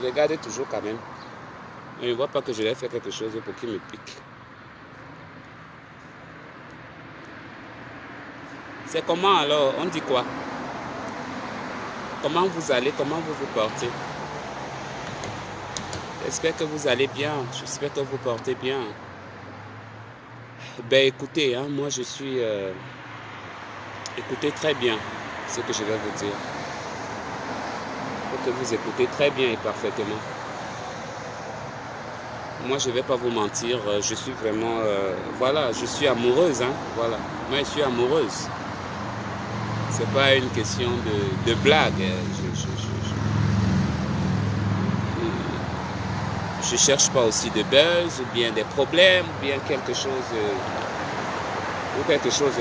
Regardez toujours quand même. Il ne voit pas que je vais faire quelque chose pour qu'il me pique. C'est comment alors? On dit quoi? Comment vous allez? Comment vous vous portez? J'espère que vous allez bien. J'espère que vous portez bien. Ben écoutez, hein, moi je suis... écoutez très bien ce que je vais vous dire. Il faut que vous écoutez très bien et parfaitement. Moi je ne vais pas vous mentir, je suis vraiment... voilà, je suis amoureuse, hein, voilà. Moi je suis amoureuse. C'est pas une question de blague. Je cherche pas aussi de buzz ou bien des problèmes ou bien quelque chose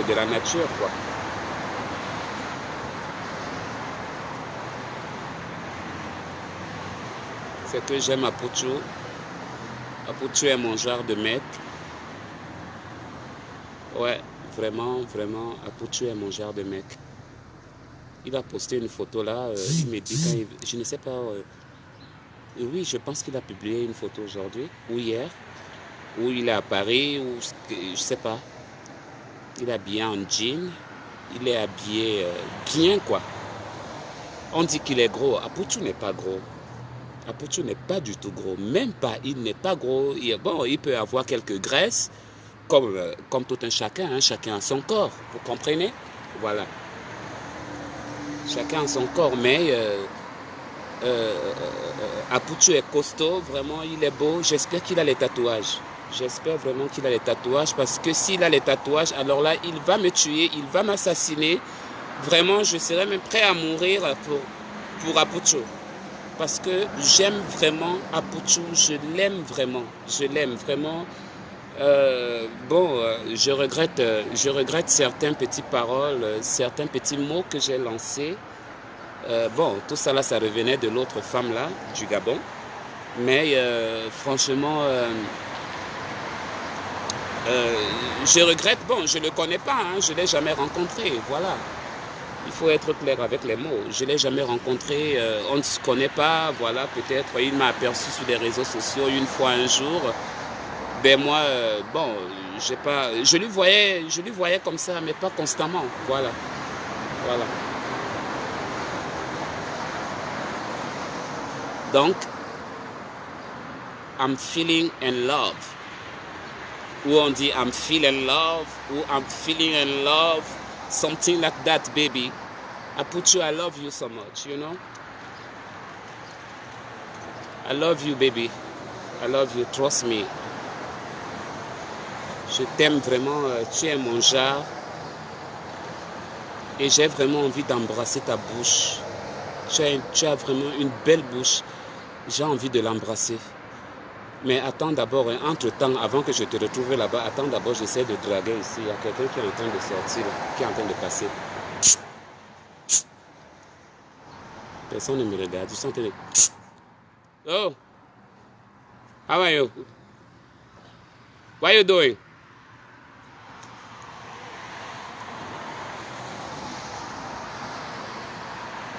de la nature, quoi. C'est que j'aime Apuchu. Apuchu est mon genre de mec. Ouais, vraiment, vraiment, Apuchu est mon genre de mec. Il a posté une photo là, il me dit quand je ne sais pas, oui, je pense qu'il a publié une photo aujourd'hui ou hier, où il est à Paris, ou je sais pas. Il est habillé en jean, il est habillé bien quoi. On dit qu'il est gros, Apuchu n'est pas gros. Apuchu n'est pas du tout gros, même pas, il n'est pas gros. Bon, il peut avoir quelques graisses, comme tout un chacun, hein, chacun a son corps, vous comprenez? Voilà. Chacun a son corps, mais Apuchu est costaud, vraiment, il est beau. J'espère qu'il a les tatouages. J'espère vraiment qu'il a les tatouages, parce que s'il a les tatouages, alors là, il va me tuer, il va m'assassiner. Vraiment, je serais même prêt à mourir pour Apuchu. Parce que j'aime vraiment Apuchu, je l'aime vraiment. Je regrette certaines petites paroles, certains petits mots que j'ai lancés. Tout ça là, ça revenait de l'autre femme là, du Gabon. Mais franchement, je regrette. Bon, je ne le connais pas, hein, je ne l'ai jamais rencontré, voilà. Il faut être clair avec les mots. Je ne l'ai jamais rencontré, on ne se connaît pas, voilà, peut-être. Il m'a aperçu sur les réseaux sociaux une fois, un jour. Ben moi, je lui voyais comme ça, mais pas constamment, voilà. Voilà. Donc, I'm feeling in love. Ou on dit I'm feeling love, ou I'm feeling in love. Something like that, baby. Apuchu, I love you so much, you know. I love you, baby. I love you, trust me. Je t'aime vraiment, tu es mon genre. Et j'ai vraiment envie d'embrasser ta bouche. Tu as vraiment une belle bouche. J'ai envie de l'embrasser. Mais attends d'abord, hein, entre-temps, avant que je te retrouve là-bas, attends d'abord, j'essaie de draguer ici. Il y a quelqu'un qui est en train de sortir, qui est en train de passer. Personne ne me regarde. Je suis en train de... Oh! How are you? What are you doing?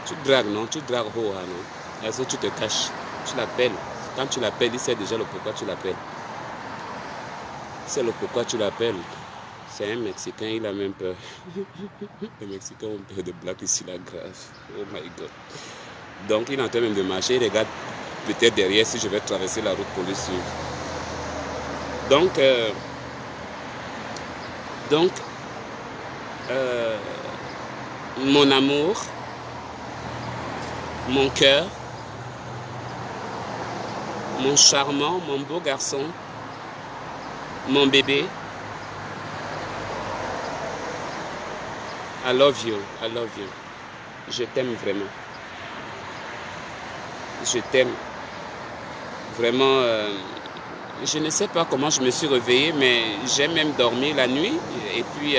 Tu dragues, non? Tu dragues Hoa, non? Est-ce que tu te caches? Tu l'appelles. Quand tu l'appelles, il sait déjà le pourquoi tu l'appelles. C'est le pourquoi tu l'appelles. C'est un Mexicain, il a même peur. Les Mexicains ont peur de blagues ici, la grave. Oh my God. Donc, il est en train même de marcher. Il regarde peut-être derrière si je vais traverser la route pour le suivre. Donc, mon amour, mon cœur, mon charmant, mon beau garçon, mon bébé, I love you, I love you. Je t'aime vraiment. Je t'aime. Vraiment, je ne sais pas comment je me suis réveillé, mais j'ai même dormi la nuit. Et puis,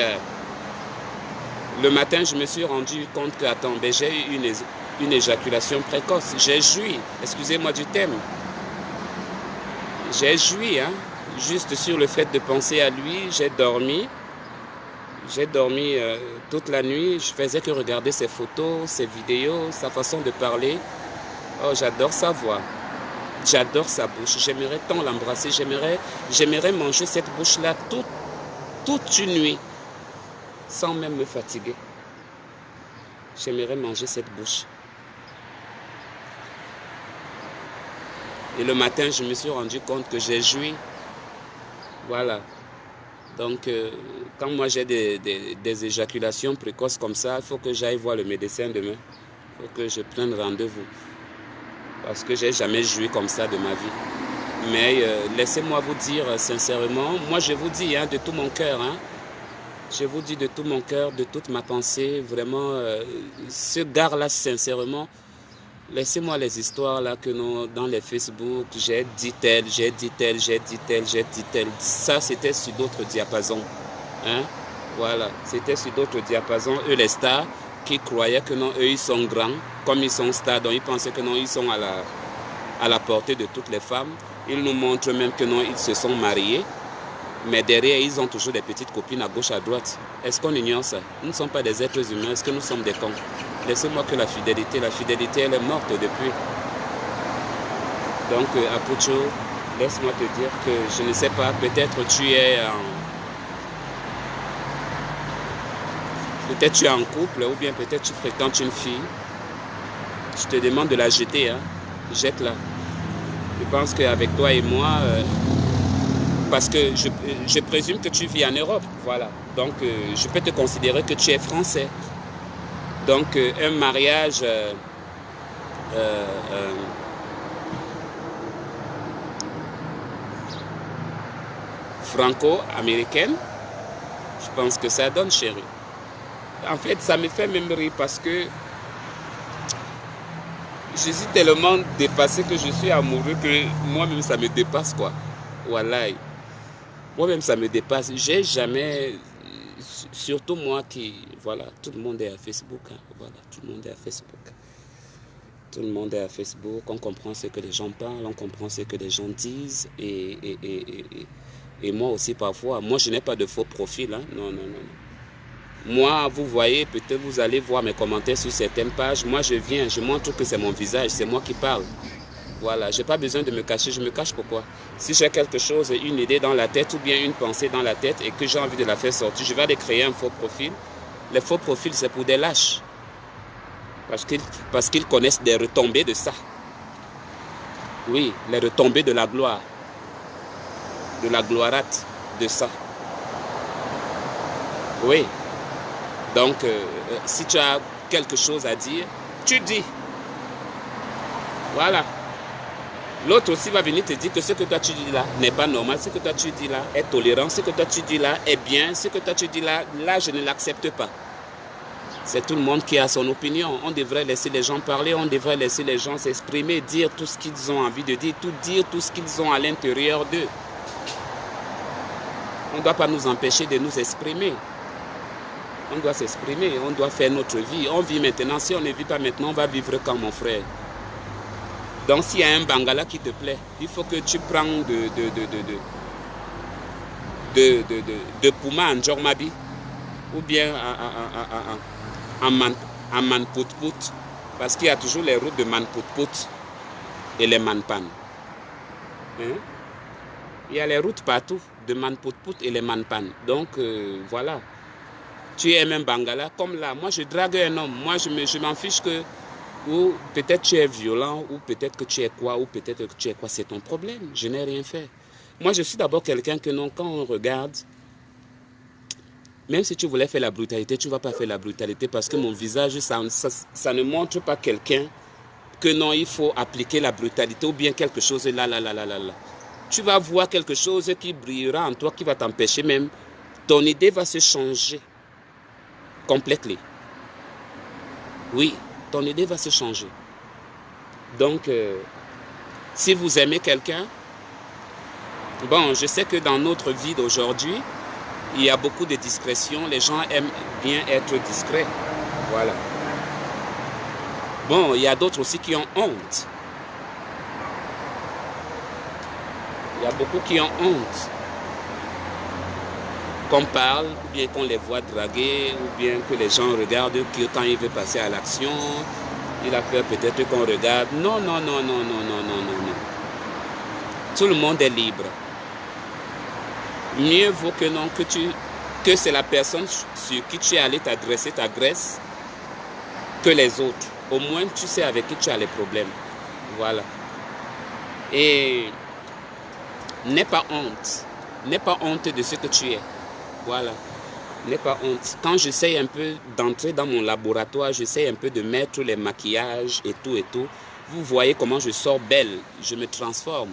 le matin, je me suis rendu compte que, attends, j'ai eu une éjaculation précoce. J'ai joui, excusez-moi du thème. J'ai joui, hein, juste sur le fait de penser à lui. J'ai dormi. J'ai dormi toute la nuit. Je faisais que regarder ses photos, ses vidéos, sa façon de parler. Oh, j'adore sa voix. J'adore sa bouche. J'aimerais tant l'embrasser. J'aimerais manger cette bouche-là toute une nuit, sans même me fatiguer. J'aimerais manger cette bouche. Et le matin, je me suis rendu compte que j'ai joui. Voilà. Donc, quand moi j'ai des éjaculations précoces comme ça, il faut que j'aille voir le médecin demain. Il faut que je prenne rendez-vous. Parce que j'ai jamais joui comme ça de ma vie. Mais laissez-moi vous dire sincèrement, moi je vous dis de tout mon cœur, je vous dis de tout mon cœur, de toute ma pensée, vraiment, ce gars-là, sincèrement, laissez-moi les histoires là que nous, dans les Facebook, j'ai dit tel, j'ai dit tel, j'ai dit tel, j'ai dit tel. Ça, c'était sur d'autres diapasons. Voilà, c'était sur d'autres diapasons. Eux, les stars, qui croyaient que non, eux, ils sont grands, comme ils sont stars, donc ils pensaient que non, ils sont à la portée de toutes les femmes. Ils nous montrent même que non, ils se sont mariés. Mais derrière, ils ont toujours des petites copines à gauche, à droite. Est-ce qu'on ignore ça? Nous ne sommes pas des êtres humains. Est-ce que nous sommes des cons? Laissez-moi que la fidélité, elle est morte depuis. Donc, Apucho, laisse-moi te dire que je ne sais pas, peut-être tu es en couple ou bien peut-être tu fréquentes une fille. Je te demande de la jeter, jette-la. Je pense qu'avec toi et moi... parce que je présume que tu vis en Europe, voilà. Donc, je peux te considérer que tu es français. Donc, un mariage franco-américain, je pense que ça donne, chérie. En fait, ça me fait même rire parce que je suis tellement dépassé que je suis amoureux que moi-même, ça me dépasse, quoi. Voilà. Moi-même, ça me dépasse. J'ai jamais, surtout moi qui, voilà, tout le monde est à Facebook. Voilà, tout le monde est à Facebook. Tout le monde est à Facebook. On comprend ce que les gens parlent, on comprend ce que les gens disent. Et moi aussi, parfois, moi, je n'ai pas de faux profil. Non, non, non. Moi, vous voyez, peut-être vous allez voir mes commentaires sur certaines pages. Moi, je viens, je montre que c'est mon visage, c'est moi qui parle. Voilà, je n'ai pas besoin de me cacher. Je me cache pourquoi? Si j'ai quelque chose, une idée dans la tête ou bien une pensée dans la tête et que j'ai envie de la faire sortir, je vais aller créer un faux profil. Les faux profils, c'est pour des lâches. Parce qu'ils connaissent des retombées de ça. Oui, les retombées de la gloire. De la gloirate de ça. Oui. Donc, si tu as quelque chose à dire, tu dis. Voilà. L'autre aussi va venir te dire que ce que toi tu dis là n'est pas normal, ce que toi tu dis là est tolérant, ce que toi tu dis là est bien, ce que toi tu dis là je ne l'accepte pas. C'est tout le monde qui a son opinion. On devrait laisser les gens parler, on devrait laisser les gens s'exprimer, dire tout ce qu'ils ont envie de dire, dire tout ce qu'ils ont à l'intérieur d'eux. On ne doit pas nous empêcher de nous exprimer. On doit s'exprimer, on doit faire notre vie. On vit maintenant, si on ne vit pas maintenant, on va vivre quand, mon frère? Donc s'il y a un Bangala qui te plaît, il faut que tu prends de Puma en Jormabi ou bien en Manputput, parce qu'il y a toujours les routes de Manputput et les Manpan. Il y a les routes partout de Manputput et les Manpan. Donc voilà, tu aimes un Bangala comme là. Moi je drague un homme, moi je m'en fiche que ou peut-être tu es violent, ou peut-être que tu es quoi, ou peut-être que tu es quoi, c'est ton problème. Je n'ai rien fait. Moi, je suis d'abord quelqu'un que non, quand on regarde, même si tu voulais faire la brutalité, tu ne vas pas faire la brutalité parce que mon visage, ça ne montre pas quelqu'un que non, il faut appliquer la brutalité ou bien quelque chose là. Tu vas voir quelque chose qui brillera en toi, qui va t'empêcher même. Ton idée va se changer complètement. Oui. Ton idée va se changer. Donc, si vous aimez quelqu'un, bon, je sais que dans notre vie d'aujourd'hui, il y a beaucoup de discrétion. Les gens aiment bien être discrets. Voilà. Bon, il y a d'autres aussi qui ont honte. Il y a beaucoup qui ont honte. Qu'on parle, ou bien qu'on les voit draguer, ou bien que les gens regardent quand il veut passer à l'action, il a peur peut-être qu'on regarde. Non. Tout le monde est libre. Mieux vaut que non, que c'est la personne sur qui tu es allé t'adresser, t'agresse, que les autres. Au moins, tu sais avec qui tu as les problèmes. Voilà. Et n'aie pas honte. N'aie pas honte de ce que tu es. Voilà. N'aie pas honte. Quand j'essaye un peu d'entrer dans mon laboratoire, j'essaye un peu de mettre les maquillages et tout et tout. Vous voyez comment je sors belle. Je me transforme.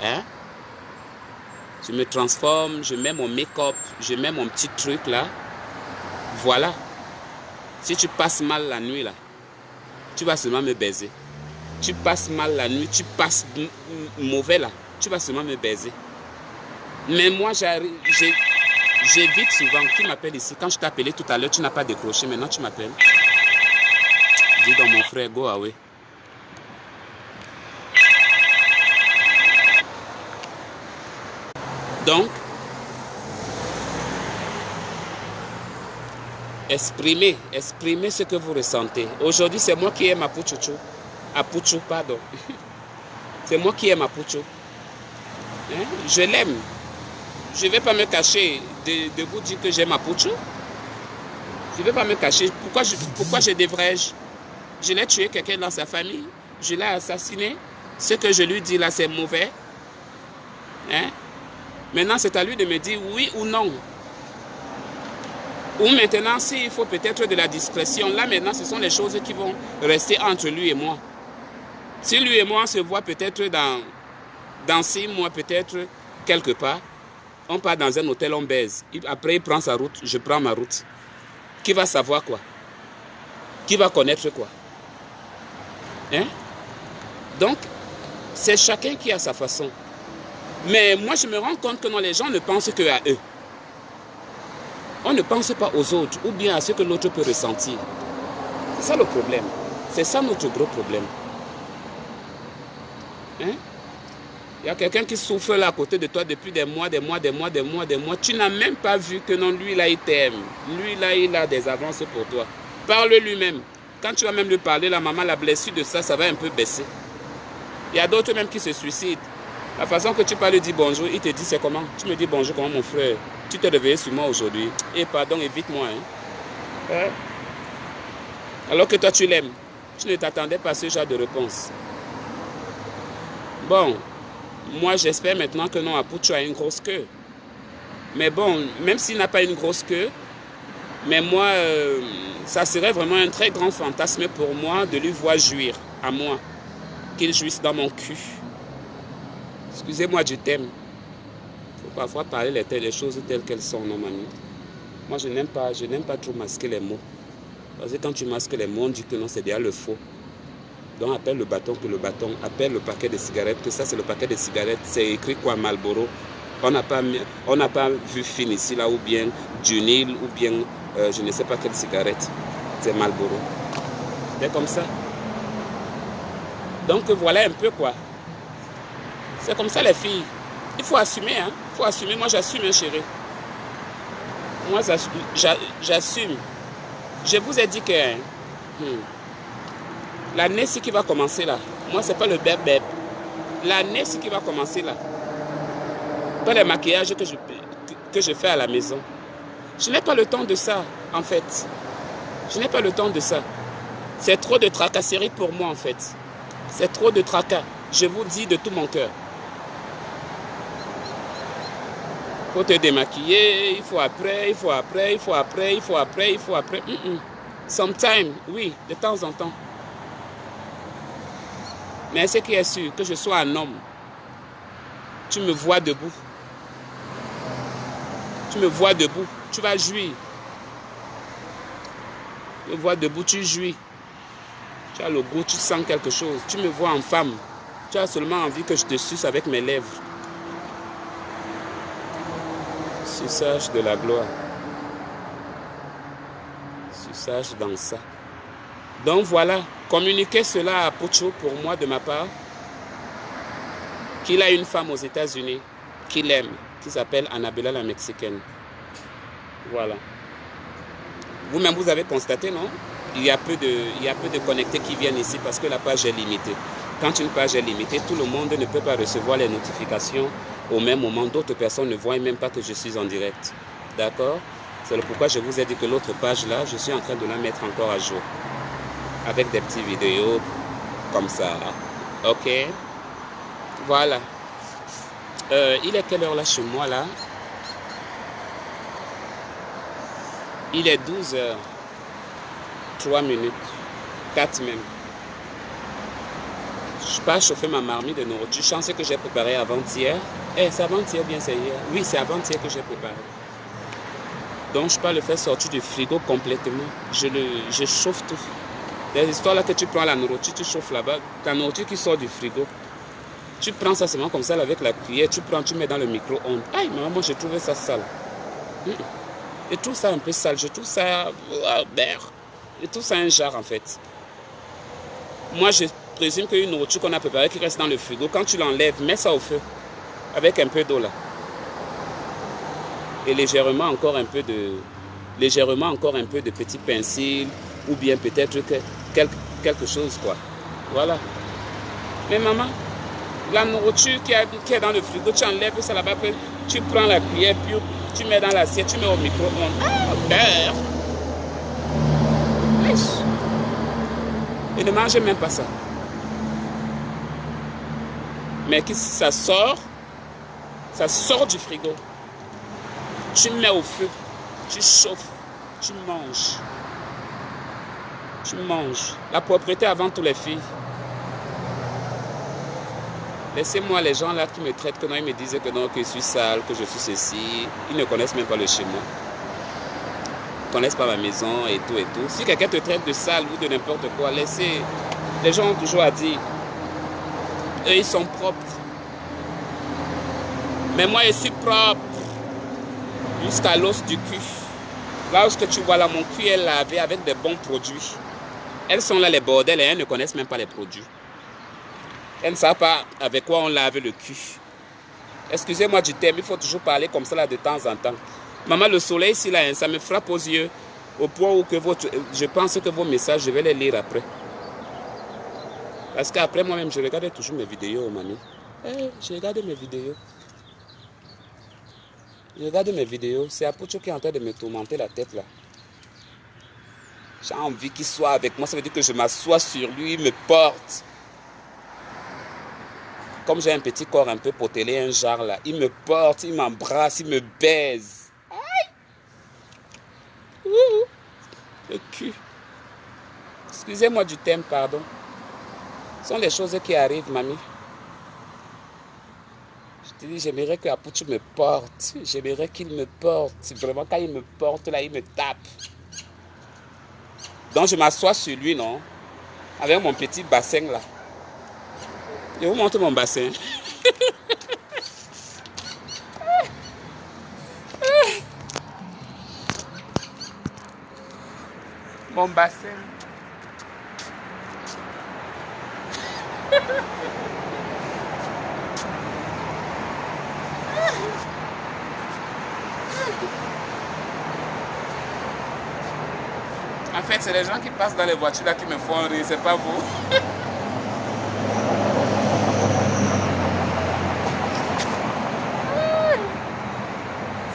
Hein? Je me transforme, je mets mon make-up, je mets mon petit truc là. Voilà. Si tu passes mal la nuit là, tu vas seulement me baiser. Tu passes mal la nuit, tu passes mauvais là, tu vas seulement me baiser. Mais moi, j'évite souvent. Qui m'appelle ici? Quand je t'ai appelé tout à l'heure, tu n'as pas décroché. Maintenant, tu m'appelles. Dis donc, mon frère, go away. Donc, exprimez ce que vous ressentez. Aujourd'hui, c'est moi qui aime Apuchouchou. Apuchou, pardon. C'est moi qui aime Apuchou. Hein? Je l'aime. Je ne vais pas me cacher de vous dire que j'aime Apuchou. Je ne vais pas me cacher. Pourquoi je devrais-je? Je l'ai tué quelqu'un dans sa famille. Je l'ai assassiné. Ce que je lui dis là, c'est mauvais. Hein? Maintenant, c'est à lui de me dire oui ou non. Ou maintenant, s'il faut peut-être de la discrétion, là maintenant, ce sont les choses qui vont rester entre lui et moi. Si lui et moi se voit peut-être dans 6 mois, peut-être quelque part, on part dans un hôtel, on baise. Après, il prend sa route, je prends ma route. Qui va savoir quoi? Qui va connaître quoi? Hein? Donc, c'est chacun qui a sa façon. Mais moi, je me rends compte que non, les gens ne pensent qu'à eux. On ne pense pas aux autres ou bien à ce que l'autre peut ressentir. C'est ça le problème. C'est ça notre gros problème. Hein? Il y a quelqu'un qui souffre là à côté de toi depuis des mois. Tu n'as même pas vu que non, lui là, il t'aime. Lui là, il a des avances pour toi. Parle lui-même. Quand tu vas même lui parler, la maman, la blessure de ça, ça va un peu baisser. Il y a d'autres même qui se suicident. La façon que tu parles, dis bonjour, il te dit c'est comment? Tu me dis bonjour comment mon frère? Tu t'es réveillé sur moi aujourd'hui. Et pardon, évite-moi. Hein? Alors que toi tu l'aimes. Tu ne t'attendais pas à ce genre de réponse. Bon, moi j'espère maintenant que non, Apuchou a une grosse queue. Mais bon, même s'il n'a pas une grosse queue, mais moi, ça serait vraiment un très grand fantasme pour moi de lui voir jouir à moi. Qu'il jouisse dans mon cul. Excusez-moi, je t'aime. Il faut parfois parler les choses telles qu'elles sont, non, mamie. Moi, je n'aime pas trop masquer les mots. Parce que quand tu masques les mots, on dit que non, c'est déjà le faux. Donc, appelle le bâton que le bâton. Appelle le paquet de cigarettes que ça, c'est le paquet de cigarettes. C'est écrit quoi, Marlboro. On n'a pas vu fin ici, là, ou bien Junil, ou bien je ne sais pas quelle cigarette. C'est Marlboro. C'est comme ça. Donc, voilà un peu quoi. C'est comme ça les filles. Il faut assumer, hein. Il faut assumer. Moi, j'assume, hein, chérie. Moi, j'assume. Je vous ai dit que l'année qui va commencer là, moi, c'est pas le bébé. L'année qui va commencer là, pas les maquillages que je fais à la maison. Je n'ai pas le temps de ça, en fait. Je n'ai pas le temps de ça. C'est trop de tracasserie pour moi, en fait. C'est trop de tracas. Je vous dis de tout mon cœur. Il faut te démaquiller, il faut après. Sometimes, oui, de temps en temps. Mais ce qui est sûr, que je sois un homme, tu me vois debout. Tu vas jouir. Tu me vois debout, tu jouis. Tu as le goût, tu sens quelque chose. Tu me vois en femme. Tu as seulement envie que je te suce avec mes lèvres. Suçage de la gloire. Suçage dans ça. Donc voilà, communiquez cela à Apuchou pour moi de ma part. Qu'il a une femme aux États-Unis qu'il aime, qui s'appelle Annabella la Mexicaine. Voilà. Vous-même, vous avez constaté, non? Il y a peu de connectés qui viennent ici parce que la page est limitée. Quand une page est limitée, tout le monde ne peut pas recevoir les notifications au même moment. D'autres personnes ne voient même pas que je suis en direct. D'accord? C'est pourquoi je vous ai dit que l'autre page là, je suis en train de la mettre encore à jour. Avec des petites vidéos comme ça. Ok? Voilà. Il est quelle heure là chez moi là? Il est 12h. 3 minutes. 4 même. Je n'ai pas chauffé ma marmite de nourriture. Je pense que j'ai préparé avant-hier. C'est avant-hier ou bien c'est hier? Oui, c'est avant-hier que j'ai préparé. Donc, je peux le faire sortir du frigo complètement. Je chauffe tout. Les histoires là que tu prends la nourriture, tu chauffes là-bas. Ta nourriture qui sort du frigo. Tu prends ça seulement comme ça avec la cuillère. Tu prends, tu mets dans le micro-ondes. Aïe, maman, moi, j'ai trouvé ça sale. Je trouve ça un peu sale. Je trouve ça... Je trouve ça un genre, en fait. Moi, je présume qu'une nourriture qu'on a préparée qui reste dans le frigo, quand tu l'enlèves, mets ça au feu. Avec un peu d'eau, là. Et légèrement encore un peu de petit pincil ou bien peut-être quelque chose quoi. Voilà. Mais maman, la nourriture qui est dans le frigo, tu enlèves ça là-bas, tu prends la cuillère, puis tu mets dans l'assiette, tu mets au micro-ondes. Ah, beurre. Et ne mangez même pas ça. Mais ça sort du frigo. Tu mets au feu, tu chauffes, tu manges. Tu manges. La propreté avant tout les filles. Laissez-moi les gens là qui me traitent que non, ils me disent que non, que je suis sale, que je suis ceci. Ils ne connaissent même pas le chez moi. Ils ne connaissent pas ma maison et tout et tout. Si quelqu'un te traite de sale ou de n'importe quoi, laissez. Les gens ont toujours à dire. Eux, ils sont propres. Mais moi, je suis propre. Jusqu'à l'os du cul. Là où tu vois là, mon cul est lavé avec des bons produits. Elles sont là les bordels et elles ne connaissent même pas les produits. Elles ne savent pas avec quoi on lave le cul. Excusez-moi du terme, il faut toujours parler comme ça là de temps en temps. Maman, le soleil ici là, ça me frappe aux yeux. Au point où je pense que vos messages, je vais les lire après. Parce qu'après moi-même, je regarde toujours mes vidéos, mamie. Je regarde mes vidéos. Je regarde mes vidéos, c'est Apucho qui est en train de me tourmenter la tête là. J'ai envie qu'il soit avec moi, ça veut dire que je m'assois sur lui, il me porte. Comme j'ai un petit corps un peu potelé, un genre là, il me porte, il m'embrasse, il me baise. Aïe! Le cul. Excusez-moi du thème, pardon. Ce sont les choses qui arrivent, mamie. Je te dis, j'aimerais que Apucho me porte. J'aimerais qu'il me porte. Vraiment, quand il me porte, là, il me tape. Donc, je m'assois sur lui, non? Avec mon petit bassin, là. Je vous montre mon bassin. Mon bassin. En fait, c'est les gens qui passent dans les voitures là qui me font rire, c'est pas vous.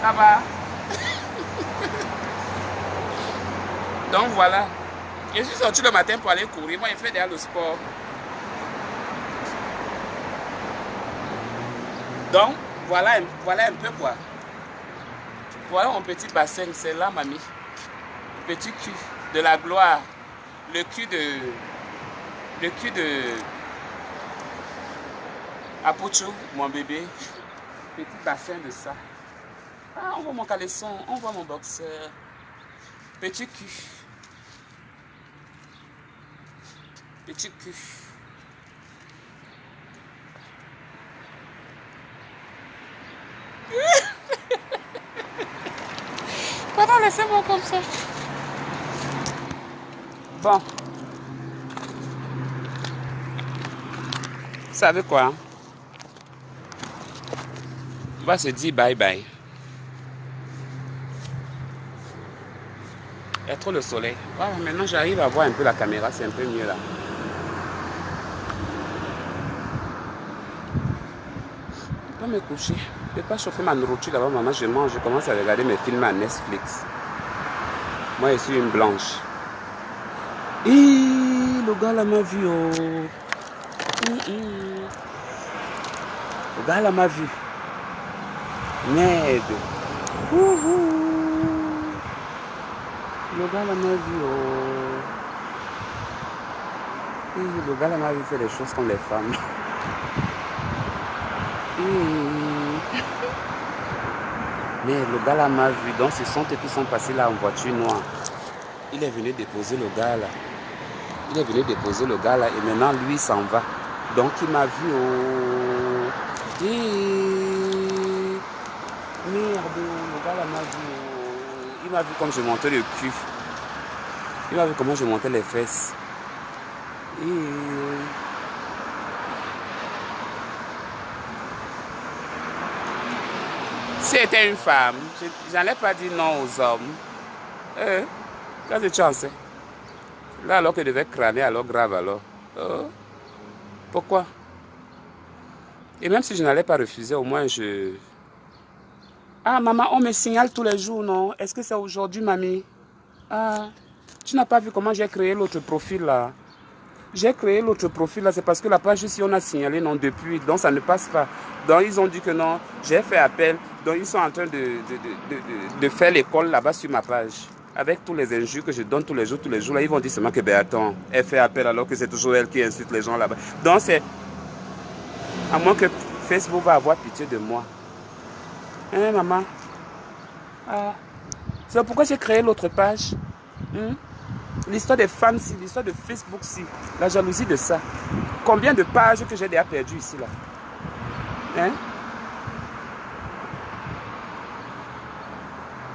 Ça va? Donc voilà. Je suis sorti le matin pour aller courir. Moi, je fais déjà le sport. Donc, voilà un peu quoi. Voilà mon petit bassin, c'est là, mamie. Petit cul de la gloire. Le cul de Apucho, mon bébé. Petit bassin de ça. Ah, on voit mon caleçon, on voit mon boxeur. Petit cul. Petit cul. Pardon, laissez-moi comme ça. Bon. Vous savez quoi? On va se dire bye bye. Il y a trop le soleil. Voilà, maintenant j'arrive à voir un peu la caméra, c'est un peu mieux là. vais me coucher. Je ne vais pas chauffer ma nourriture là-bas, maman. Je mange, je commence à regarder mes films à Netflix. Moi, je suis une blanche. Et le gars là m'a vu. Oh. Le gars là m'a vu. Merde. Le gars là m'a vu. Oh. Et le gars là m'a vu faire des choses comme les femmes. Mais le gars là m'a vu. Donc ce sont eux qui sont passés là en voiture noire. Il est venu déposer le gars là. Il est venu déposer le gars là et maintenant lui s'en va. Donc il m'a vu au... Merde, le gars là m'a vu au... Il m'a vu comme je montais le cul. Il m'a vu comment je montais les fesses. Si c'était une femme, je n'allais pas dire non aux hommes. Là, c'est chance. Là, alors que je devais crâner, alors grave, alors. Pourquoi? Et même si je n'allais pas refuser, au moins je... Ah, maman, on me signale tous les jours, non? Est-ce que c'est aujourd'hui, mamie? Ah, tu n'as pas vu comment j'ai créé l'autre profil, là? J'ai créé l'autre profil, là, c'est parce que la page ici, on a signalé, non, depuis, donc ça ne passe pas. Donc, ils ont dit que non, j'ai fait appel, donc ils sont en train de faire l'école là-bas sur ma page. Avec tous les injures que je donne tous les jours, là, ils vont dire seulement que, ben attends, elle fait appel alors que c'est toujours elle qui insulte les gens là-bas. Donc, c'est... À moins que Facebook va avoir pitié de moi. Hein, maman? Ah. C'est pourquoi j'ai créé l'autre page. L'histoire des fans, l'histoire de Facebook, la jalousie de ça. Combien de pages que j'ai déjà perdues ici, là? Hein?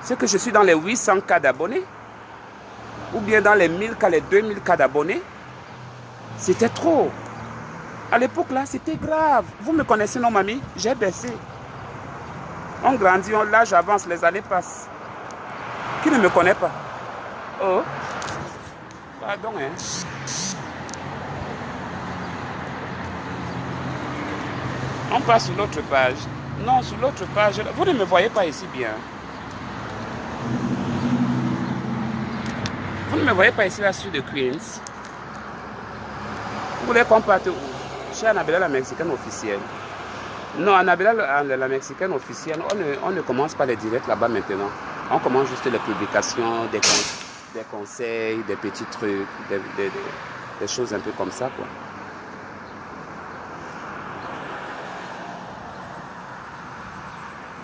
C'est que je suis dans les 800 cas d'abonnés? Ou bien dans les 1000 cas, les 2000 cas d'abonnés? C'était trop. À l'époque, là, c'était grave. Vous me connaissez, non, mamie? J'ai baissé. On grandit, l'âge avance, les années passent. Qui ne me connaît pas? Oh. Pardon, hein. On passe sur l'autre page. Non, sur l'autre page. Vous ne me voyez pas ici bien. Vous ne me voyez pas ici là sur The Queens. Vous voulez qu'on parte où? Chez Annabella la Mexicaine officielle. Non, Annabella la Mexicaine officielle, on ne commence pas les directs là-bas maintenant. On commence juste les publications, des conseils, des petits trucs, des choses un peu comme ça, quoi.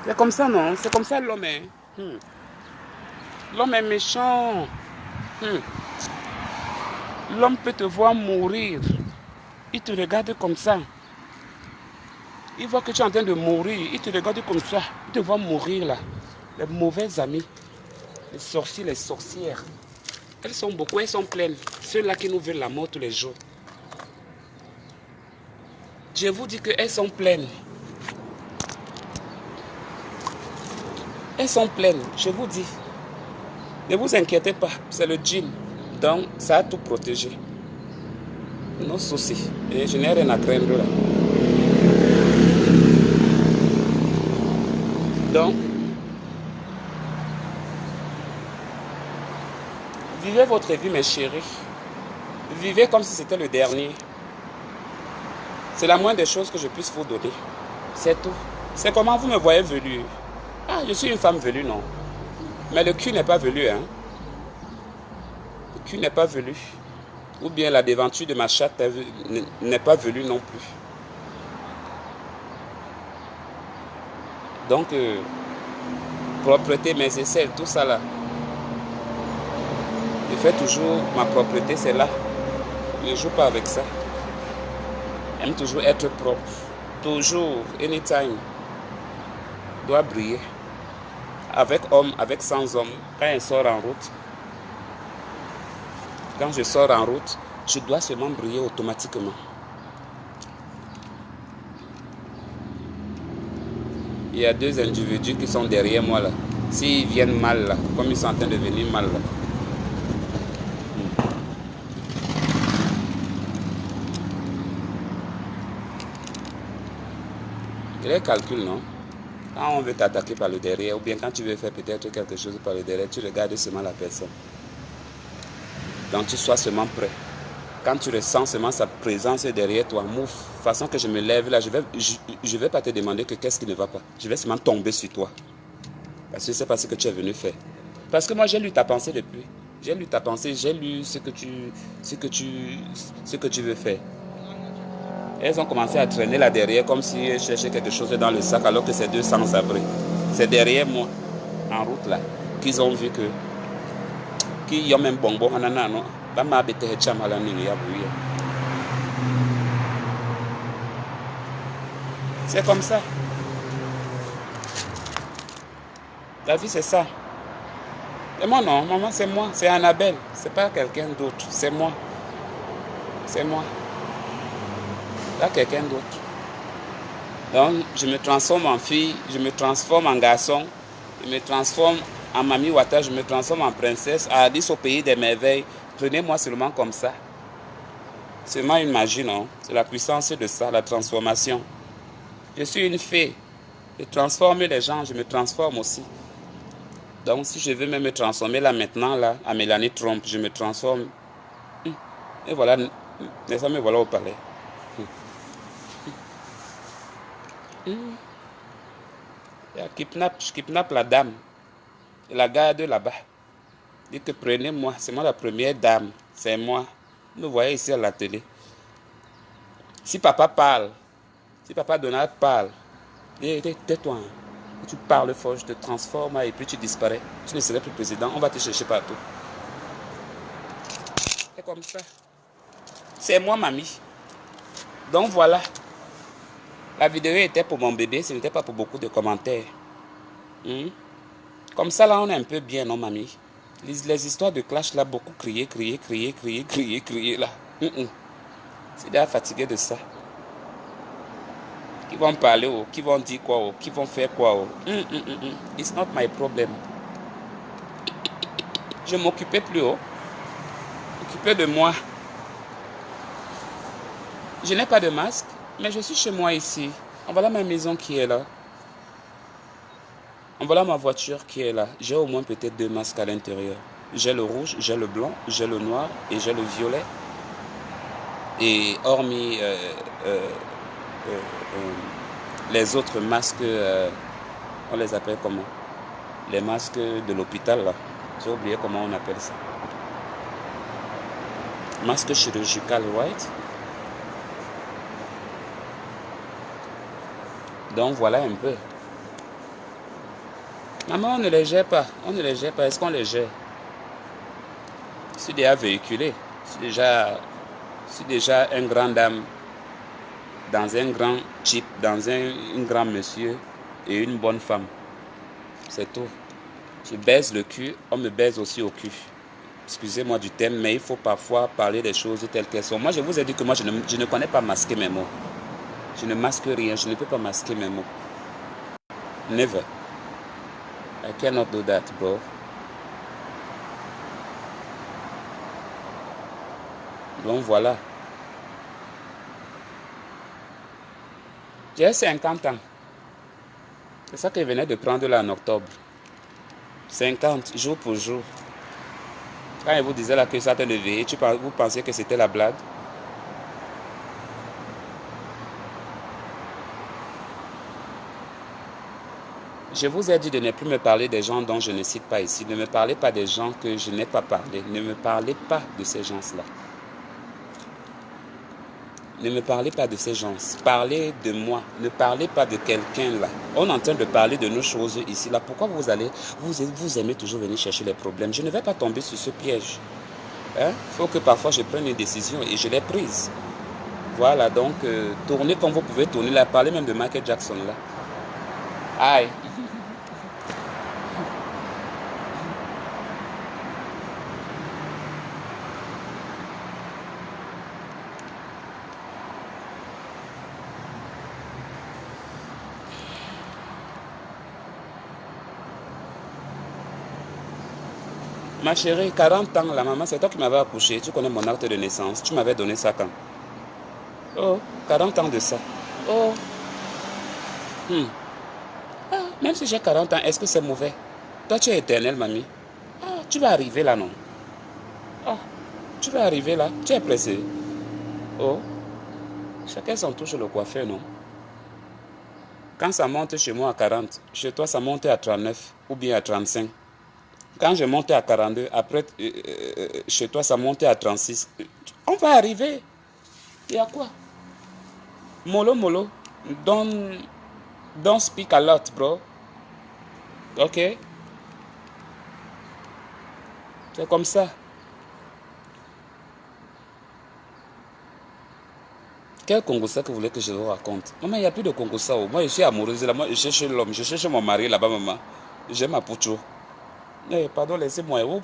C'est comme ça, non? C'est comme ça l'homme est. L'homme est méchant. L'homme peut te voir mourir. Il te regarde comme ça. Il voit que tu es en train de mourir. Il te regarde comme ça. Il te voit mourir là. Les mauvais amis. Les sorciers, les sorcières. Elles sont beaucoup, elles sont pleines. Ceux-là qui nous veulent la mort tous les jours. Je vous dis qu'elles sont pleines. Elles sont pleines, je vous dis. Ne vous inquiétez pas, c'est le djinn. Donc, ça a tout protégé. Nos soucis. Et je n'ai rien à craindre là. Donc, vivez votre vie, mes chéris. Vivez comme si c'était le dernier. C'est la moindre des choses que je puisse vous donner. C'est tout. C'est comment vous me voyez velu. Ah, je suis une femme velue, non. Mais le cul n'est pas velu, hein. Le cul n'est pas velu. Ou bien la déventure de ma chatte n'est pas velue non plus. Donc, propreté, mes aisselles, tout ça là. Je fais toujours ma propreté, c'est là. Je ne joue pas avec ça. J'aime toujours être propre. Toujours, anytime. Doit briller. Avec homme, avec sans homme, quand elle sort en route. Quand je sors en route, je dois seulement briller automatiquement. Il y a deux individus qui sont derrière moi là. S'ils viennent mal là, comme ils sont en train de venir mal là. Et les calculs, non? Quand on veut t'attaquer par le derrière, ou bien quand tu veux faire peut-être quelque chose par le derrière, tu regardes seulement la personne. Donc tu sois seulement prêt. Quand tu ressens seulement sa présence derrière toi, de façon que je me lève là, je vais pas te demander que qu'est-ce qui ne va pas. Je vais seulement tomber sur toi. Parce que c'est pas ce que tu es venu faire. Parce que moi j'ai lu ta pensée depuis. J'ai lu ta pensée, j'ai lu ce que tu veux faire. Elles ont commencé à traîner là derrière comme si elles cherchaient quelque chose dans le sac alors que c'est deux sans-abri. C'est derrière moi, en route là, qu'ils ont vu que qu'il y a même bonbon hanana non. C'est comme ça. La vie c'est ça. Et moi non, maman c'est moi, c'est Annabelle, c'est pas quelqu'un d'autre, c'est moi. C'est moi. Pas quelqu'un d'autre. Donc, je me transforme en fille, je me transforme en garçon, je me transforme en Mami Wata, je me transforme en princesse, à Alice au pays des merveilles. Prenez-moi seulement comme ça. C'est seulement une magie, non? C'est la puissance de ça, la transformation. Je suis une fée. Je transforme les gens, je me transforme aussi. Donc, si je veux même me transformer là maintenant, là, à Mélanie Trump, je me transforme. Et voilà, me voilà au palais. Je kidnappe la dame. Et la garde là-bas. Dit que prenez-moi, c'est moi la première dame. C'est moi. Vous me voyez ici à la télé. Si papa parle, si papa Donald parle, tais-toi. Tu parles fort, je te transforme et puis tu disparais. Tu ne serais plus président, on va te chercher partout. C'est comme ça. C'est moi, mamie. Donc voilà. La vidéo était pour mon bébé, ce n'était pas pour beaucoup de commentaires. Comme ça, là, on est un peu bien, non, mamie? Les histoires de clash, là, beaucoup crier là. C'est déjà fatigué de ça. Qui vont parler, oh, qui vont dire quoi, oh, qui vont faire quoi, oh. It's not my problem. Je m'occupais plus, oh. Occupé de moi. Je n'ai pas de masque, mais je suis chez moi ici. En voilà ma maison qui est là. En voilà ma voiture qui est là. J'ai au moins peut-être 2 masques à l'intérieur. J'ai le rouge, j'ai le blanc, j'ai le noir et j'ai le violet. Et hormis les autres masques, on les appelle comment? Les masques de l'hôpital là. J'ai oublié comment on appelle ça. Masque chirurgical, right? Donc voilà un peu. Maman, on ne les gère pas. On ne les gère pas. Est-ce qu'on les gère? Je suis déjà véhiculé. Je suis déjà un grand dame dans un grand type, dans un grand monsieur et une bonne femme. C'est tout. Je baise le cul, on me baise aussi au cul. Excusez-moi du thème, mais il faut parfois parler des choses telles qu'elles sont. Moi, je vous ai dit que moi, je ne connais pas masquer mes mots. Je ne masque rien, je ne peux pas masquer mes mots. Never. I cannot do that, bro. Donc voilà. J'ai 50 ans. C'est ça que je venais de prendre là en octobre. 50, jour pour jour. Quand je vous disais là que ça t'a levé, vous pensiez que c'était la blague? Je vous ai dit de ne plus me parler des gens dont je ne cite pas ici. Ne me parlez pas des gens que je n'ai pas parlé. Ne me parlez pas de ces gens-là. Ne me parlez pas de ces gens. Parlez de moi. Ne parlez pas de quelqu'un là. On est en train de parler de nos choses ici là. Pourquoi vous aimez toujours venir chercher les problèmes? Je ne vais pas tomber sur ce piège. Il faut que parfois je prenne une décision et je l'ai prise. Voilà, donc tournez comme vous pouvez tourner là. Parlez même de Michael Jackson là. Aïe. Ma chérie, 40 ans, la maman, c'est toi qui m'avais accouché. Tu connais mon acte de naissance. Tu m'avais donné ça quand? Oh, 40 ans de ça. Oh. Hmm. Ah, même si j'ai 40 ans, est-ce que c'est mauvais? Toi, tu es éternelle, mamie. Ah, tu vas arriver là, non? Ah, tu vas arriver là. Tu es pressé. Oh, chacun son touche le coiffeur, non? Quand ça monte chez moi à 40, chez toi, ça monte à 39 ou bien à 35. Quand je monte à 42, après, chez toi, ça monte à 36. On va arriver. Il y a quoi? Molo, molo. Don't speak a lot, bro. Ok? C'est comme ça. Quel Congossa que vous voulez que je vous raconte? Maman, il n'y a plus de Congossa. Moi, je suis amoureuse là. Moi, je cherche l'homme. Je cherche mon mari là-bas, maman. J'aime ma poucho. Eh, pardon, laissez-moi. Vous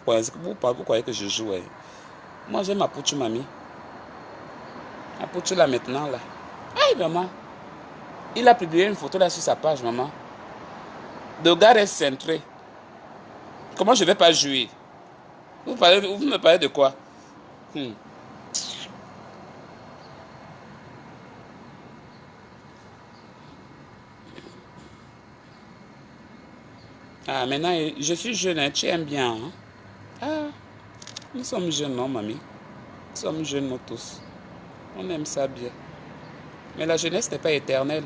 croyez que je joue? Moi, j'aime ma poucho, mamie. Ma poucho là maintenant, là. Aïe, maman. Il a publié une photo là sur sa page, maman. Le gars reste centré. Comment je vais pas jouer? Vous me parlez de quoi? Hmm. Ah, maintenant, je suis jeune, hein, tu aimes bien. Hein? Ah, nous sommes jeunes, non, mamie? Nous sommes jeunes, nous tous. On aime ça bien. Mais la jeunesse n'est pas éternelle.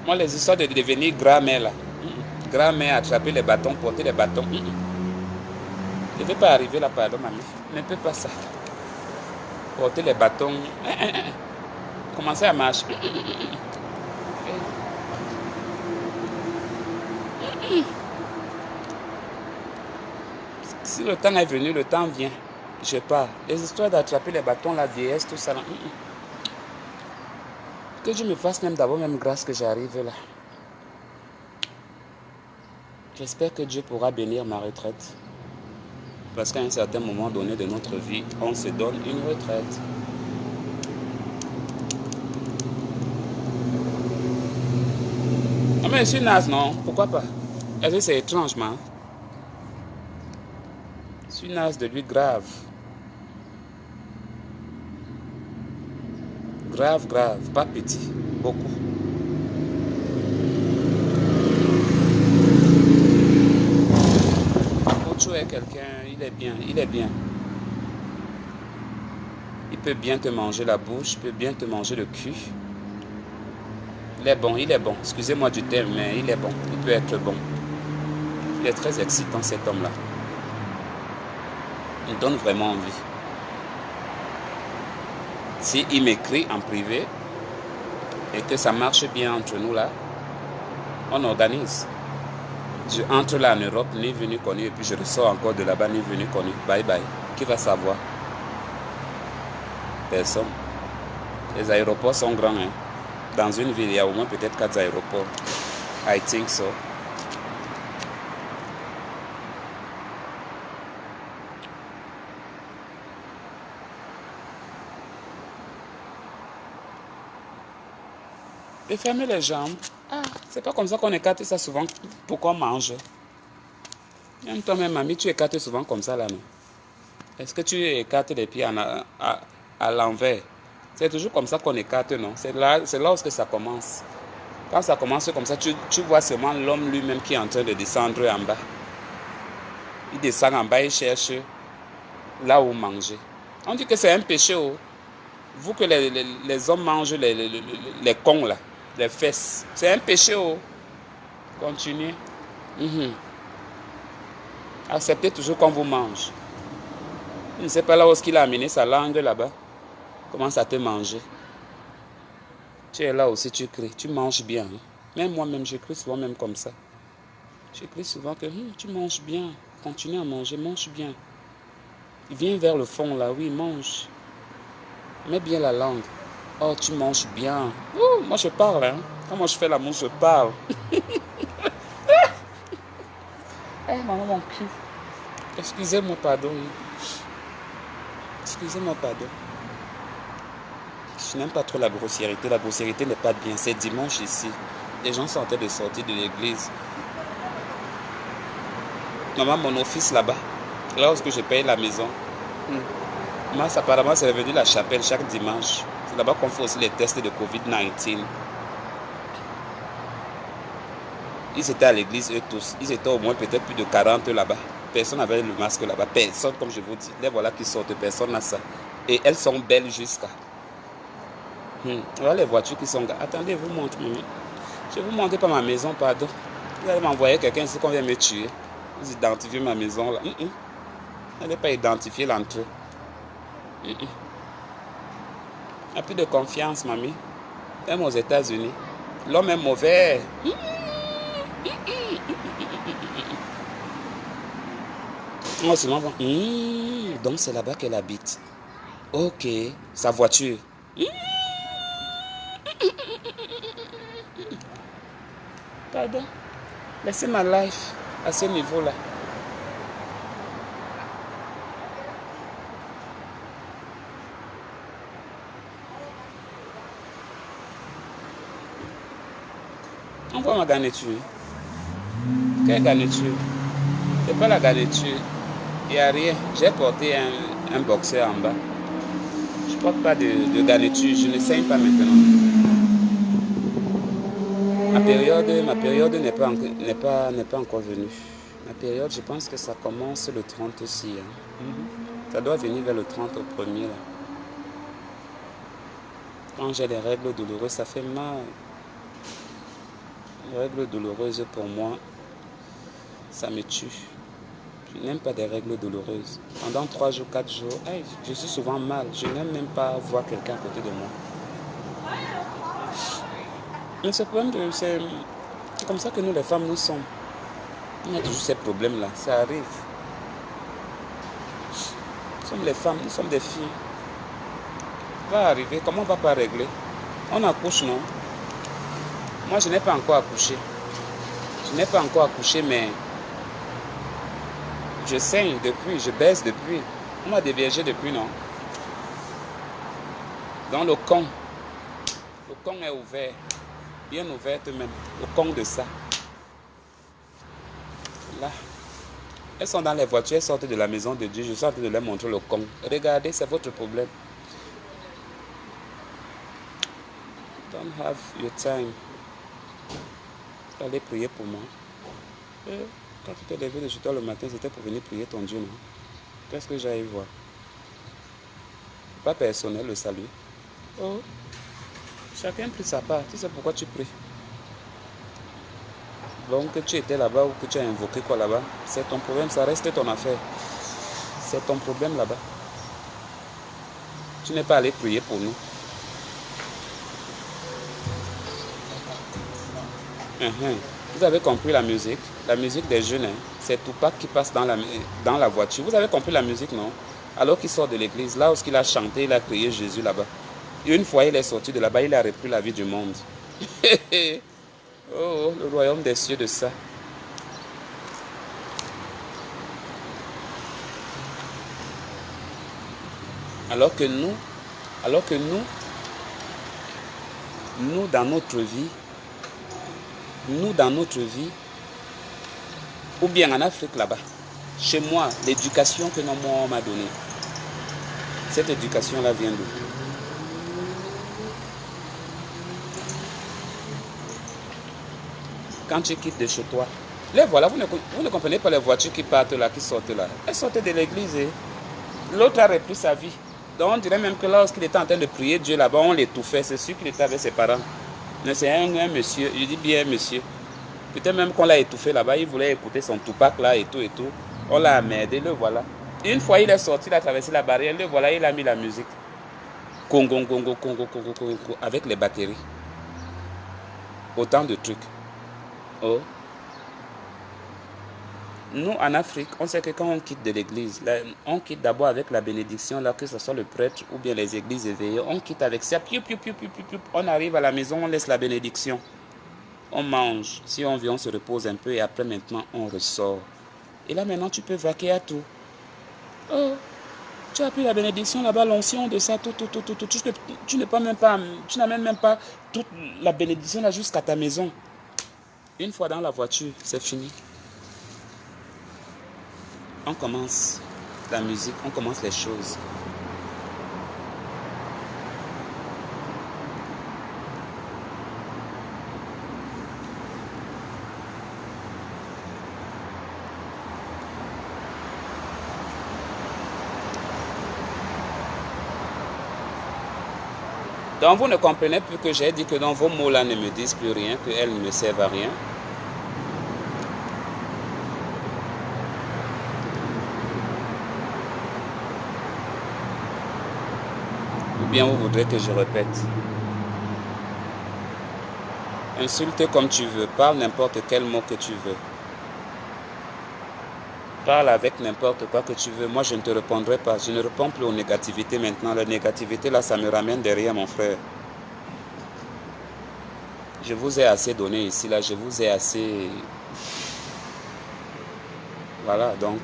Moi, les histoires de devenir grand-mère, là. Grand-mère, attraper les bâtons, porter les bâtons. Je ne vais pas arriver là, pardon, mamie. Je ne peux pas ça. Porter les bâtons. Commencer à marcher. Si le temps est venu, le temps vient. Je pars. Les histoires d'attraper les bâtons, la vieillesse, tout ça. Là. Que Dieu me fasse même d'abord même grâce que j'arrive là. J'espère que Dieu pourra bénir ma retraite. Parce qu'à un certain moment donné de notre vie, on se donne une retraite. Ah mais je suis naze, non? Pourquoi pas? Est-ce que c'est étrange, man? Je suis naze de lui grave. Grave, grave. Pas petit. Beaucoup. Ocho est quelqu'un, il est bien, il est bien. Il peut bien te manger la bouche, il peut bien te manger le cul. Il est bon, il est bon. Excusez-moi du terme, mais il est bon. Il peut être bon. Il est très excitant, cet homme-là. Il donne vraiment envie. S'il m'écrit en privé et que ça marche bien entre nous là, on organise. Je entre là en Europe, ni venu connu, et puis je ressors encore de là-bas, ni venu connu. Bye bye. Qui va savoir? Personne. Les aéroports sont grands. Hein. Dans une ville, il y a au moins peut-être 4 aéroports. I think so. Et fermer les jambes. Ah, c'est pas comme ça qu'on écarte ça souvent pour qu'on mange. Même toi-même, mamie, tu écartes souvent comme ça là, non? Est-ce que tu écartes les pieds à l'envers? C'est toujours comme ça qu'on écarte, non? C'est là où ça commence. Quand ça commence comme ça, tu vois seulement l'homme lui-même qui est en train de descendre en bas. Il descend en bas, il cherche là où manger. On dit que c'est un péché. Oh. Vous que les hommes mangent les cons là, les fesses. C'est un péché. Oh. Continuez. Acceptez toujours qu'on vous mange. Je ne sais pas là où il a amené sa langue là-bas. Comment ça te manger? Tu es là aussi, tu cries. Tu manges bien. Hein? Même moi-même, je crie souvent même comme ça. Je crie souvent que tu manges bien. Continue à manger, mange bien. Il vient vers le fond là, oui, mange. Mets bien la langue. Oh, tu manges bien. Oh, moi je parle, hein. Quand moi je fais l'amour, je parle. Maman, mon cul. Excusez-moi, pardon. Excusez-moi, pardon. Je n'aime pas trop la grossièreté. La grossièreté n'est pas bien. C'est dimanche ici. Les gens sont en train de sortir de l'église. Maman, mon office là-bas, là où je paye la maison. Moi, apparemment, c'est devenu la chapelle chaque dimanche. là-bas qu'on fait aussi les tests de Covid-19. Ils étaient à l'église, eux tous. Ils étaient au moins peut-être plus de 40 là-bas. Personne n'avait le masque là-bas. Personne, comme je vous dis. Les voilà qui sortent, personne n'a ça. Et elles sont belles jusqu'à. Voilà les voitures qui sont... Attendez, je vous montre. Je vais vous montrer pas ma maison, pardon. Vous allez m'envoyer quelqu'un ici qu'on vient me tuer. Vous identifiez ma maison là. Elle n'est pas identifiée l'entrée. Il n'y a plus de confiance, mamie. Même aux États-Unis. L'homme est mauvais. Moi, seulement, donc c'est là-bas qu'elle habite. Ok, sa voiture. Pardon. Laissez ma life à ce niveau-là. On voit ma garniture. Quelle garniture? C'est pas la garniture. Il n'y a rien. J'ai porté un boxeur en bas. Je ne porte pas de garniture. Je ne saigne pas maintenant. Ma période n'est pas encore venue. Ma période, je pense que ça commence le 30 aussi. Ça doit venir vers le 30 au premier. Là. Quand j'ai des règles douloureuses, ça fait mal. Les règles douloureuses, pour moi, ça me tue. Je n'aime pas des règles douloureuses. Pendant 3 jours, 4 jours, je suis souvent mal. Je n'aime même pas voir quelqu'un à côté de moi. Mais ce problème, c'est comme ça que nous, les femmes, nous sommes. Il y a toujours ces problèmes-là. Ça arrive. Nous sommes les femmes, nous sommes des filles. Ça va arriver. Comment on ne va pas régler? On accouche, non? Moi, je n'ai pas encore accouché. Je n'ai pas encore accouché, mais je saigne depuis, je baisse depuis. On m'a déviergé depuis, non? Dans le con est ouvert. Bien ouverte même. Le con de ça. Là. Elles sont dans les voitures, elles sortent de la maison de Dieu. Je suis en train de leur montrer le con. Regardez, c'est votre problème. Don't have your time. Allez prier pour moi. Quand tu t'es levé de chez toi le matin, c'était pour venir prier ton Dieu, non? Qu'est-ce que j'aille voir? Pas personnel, le salut. Oh, chacun prie sa part. Tu sais pourquoi tu pries? Donc que tu étais là-bas ou que tu as invoqué quoi là-bas, c'est ton problème, ça reste ton affaire. C'est ton problème là-bas. Tu n'es pas allé prier pour nous. Vous avez compris la musique des jeunes, c'est Tupac qui passe dans la voiture. Vous avez compris la musique, non? Alors qu'il sort de l'église, là où il a chanté, il a crié Jésus là-bas. Et une fois il est sorti de là-bas, il a repris la vie du monde. Oh, le royaume des cieux de ça. Alors que nous, dans notre vie, ou bien en Afrique là-bas, chez moi, l'éducation que maman m'a donnée, cette éducation-là vient d'où? Quand tu quittes de chez toi, les voilà, vous ne comprenez pas les voitures qui partent là, qui sortent là. Elles sortent de l'église et l'autre a repris sa vie. Donc on dirait même que lorsqu'il était en train de prier Dieu là-bas, on l'étouffait. C'est sûr qu'il était avec ses parents. Mais c'est un monsieur, je dis bien monsieur. Peut-être même qu'on l'a étouffé là-bas, il voulait écouter son Tupac là et tout et tout. On l'a emmerdé, le voilà. Une fois il est sorti, il a traversé la barrière, le voilà, il a mis la musique. Congo, Congo, Congo, Congo, Congo, avec les batteries. Autant de trucs. Oh. Nous, en Afrique, on sait que quand on quitte de l'église, là, on quitte d'abord avec la bénédiction, là, que ce soit le prêtre ou bien les églises éveillées, on quitte avec ça, on arrive à la maison, on laisse la bénédiction. On mange, si on vient, on se repose un peu et après maintenant, on ressort. Et là maintenant, tu peux vaquer à tout. Oh, tu as pris la bénédiction là-bas, l'onction de ça, tout. Tu n'amènes même pas toute la bénédiction là jusqu'à ta maison. Une fois dans la voiture, c'est fini. On commence la musique, on commence les choses. Donc vous ne comprenez plus que j'ai dit que dans vos mots là ne me disent plus rien, qu'elles ne me servent à rien. Ou bien vous voudrez que je répète. Insulte comme tu veux, parle n'importe quel mot que tu veux. Parle avec n'importe quoi que tu veux. Moi, je ne te répondrai pas. Je ne réponds plus aux négativités maintenant. La négativité, là, ça me ramène derrière, mon frère. Je vous ai assez donné ici, là. Je vous ai assez... Voilà, donc...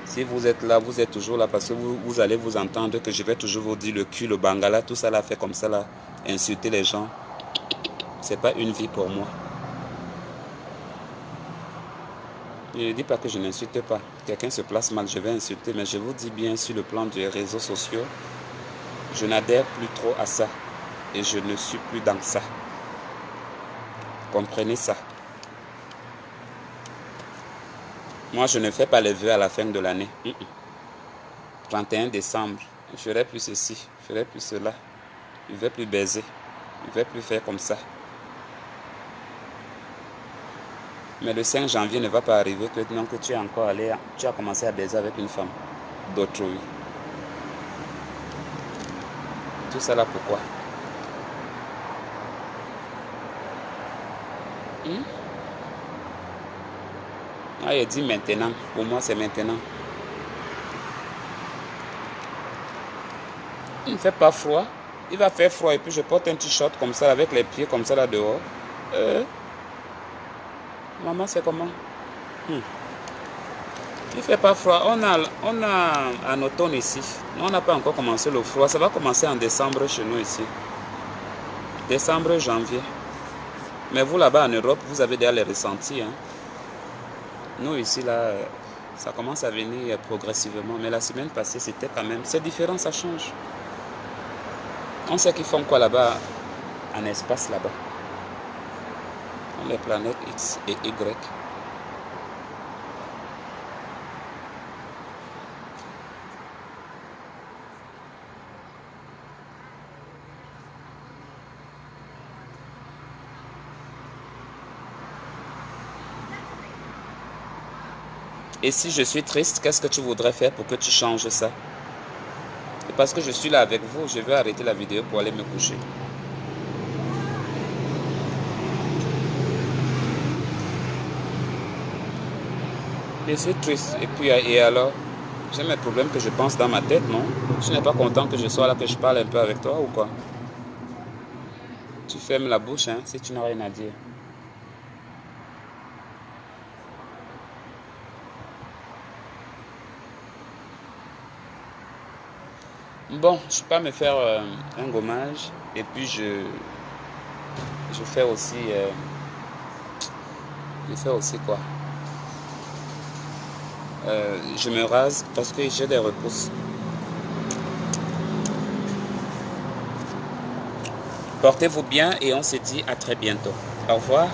si vous êtes là, vous êtes toujours là parce que vous allez vous entendre que je vais toujours vous dire le cul, le bangala, tout ça là, fait comme ça là. Insulter les gens. C'est pas une vie pour moi. Je ne dis pas que je n'insulte pas. Quelqu'un se place mal, je vais insulter. Mais je vous dis bien, sur le plan des réseaux sociaux, je n'adhère plus trop à ça. Et je ne suis plus dans ça. Comprenez ça. Moi, je ne fais pas les vœux à la fin de l'année. 31 décembre, je ferai plus ceci, je ferai plus cela. Je ne vais plus baiser. Je ne vais plus faire comme ça. Mais le 5 janvier ne va pas arriver que, non, que tu es encore allé, tu as commencé à baiser avec une femme d'autrui. Tout ça là pourquoi? Ah, il dit maintenant. Pour moi, c'est maintenant. Il ne fait pas froid. Il va faire froid et puis je porte un t-shirt comme ça avec les pieds comme ça là dehors. Maman, c'est comment? Il fait pas froid. On a en automne ici. On n'a pas encore commencé le froid. Ça va commencer en décembre chez nous ici. Décembre, janvier. Mais vous là-bas en Europe, vous avez déjà les ressentis. Hein? Nous ici, là, ça commence à venir progressivement. Mais la semaine passée, c'était quand même... C'est différent, ça change. On sait qu'ils font quoi là-bas, en espace là-bas. Les planètes X et Y. Et si je suis triste, qu'est-ce que tu voudrais faire pour que tu changes ça? Et parce que je suis là avec vous, je vais arrêter la vidéo pour aller me coucher. Je suis triste. Et puis, et alors? J'ai mes problèmes que je pense dans ma tête, non? Tu n'es pas content que je sois là, que je parle un peu avec toi ou quoi? Tu fermes la bouche, hein, si tu n'as rien à dire. Bon, je peux pas me faire un gommage. Et puis, je fais aussi... je fais aussi quoi? Je me rase parce que j'ai des repousses. Portez-vous bien et on se dit à très bientôt. Au revoir.